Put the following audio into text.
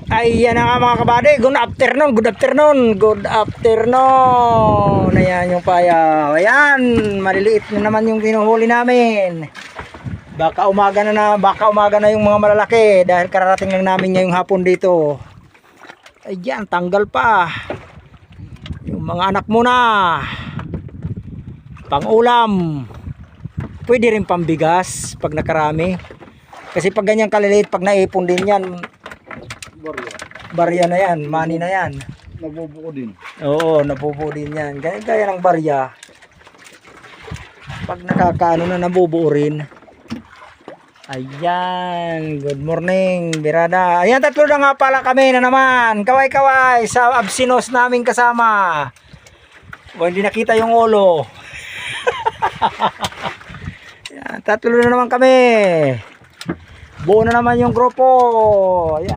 Ayan na nga mga kabady, good afternoon, good afternoon, good afternoon. Ayan yung payaw. Ayan, maliliit na naman yung kinuhuli namin. Baka umaga na yung mga malalaki dahil kararating lang namin ngayong hapon dito. Ayan, tanggal pa. Yung mga anak mo na. Pang-ulam. Pwede rin pambigas pag nakarami. Kasi pag ganyan kaliliit, pag naipon din yan, barya na yan, money na yan. Nabubuo din. Oo, nabubuo din yan. Ganyan kaya ng barya. Pag nakakaano na, nabubuo rin. Ayan, good morning, birada. Ayan, tatlo na nga pala kami na naman. Kaway-kaway sa absinos namin kasama. O, hindi nakita yung ulo. Ayan, tatlo na naman kami. Buo na naman yung grupo. Ayan.